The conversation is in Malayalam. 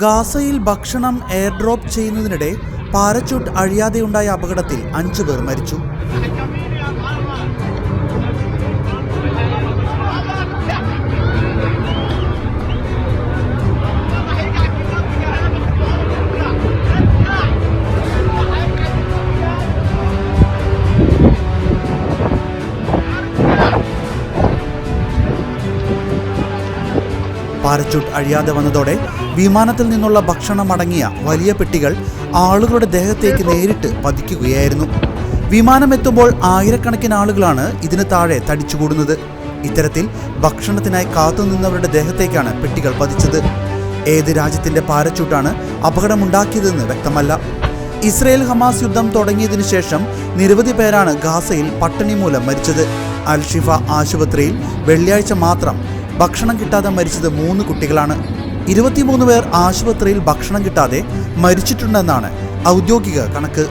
ഗാസയിൽ ഭക്ഷണം എയർ ഡ്രോപ്പ് ചെയ്യുന്നതിനിടെ പാരച്യൂട്ട് അഴിയാതെയുണ്ടായ അപകടത്തിൽ 5 പേർ മരിച്ചു. പാരച്യൂട്ട് അഴിയാതെ വന്നതോടെ വിമാനത്തിൽ നിന്നുള്ള ഭക്ഷണം അടങ്ങിയ വലിയ പെട്ടികൾ ആളുകളുടെ ദേഹത്തേക്ക് നേരിട്ട് പതിക്കുകയായിരുന്നു. വിമാനം എത്തുമ്പോൾ ആയിരക്കണക്കിന് ആളുകളാണ് ഇതിന് താഴെ തടിച്ചുകൂടുന്നത്. ഇത്തരത്തിൽ ഭക്ഷണത്തിനായി കാത്തുനിന്നവരുടെ ദേഹത്തേക്കാണ് പെട്ടികൾ പതിച്ചത്. ഏത് രാജ്യത്തിന്റെ പാരച്യൂട്ടാണ് അപകടമുണ്ടാക്കിയതെന്ന് വ്യക്തമല്ല. ഇസ്രയേൽ ഹമാസ് യുദ്ധം തുടങ്ങിയതിനു ശേഷം നിരവധി പേരാണ് ഗാസയിൽ പട്ടിണി മൂലം മരിച്ചത്. അൽ-ഷിഫ ആശുപത്രിയിൽ വെള്ളിയാഴ്ച മാത്രം ഭക്ഷണം കിട്ടാതെ മരിച്ചത് 3 കുട്ടികളാണ്. 23 പേർ ആശുപത്രിയിൽ ഭക്ഷണം കിട്ടാതെ മരിച്ചിട്ടുണ്ടെന്നാണ് ഔദ്യോഗിക കണക്ക്.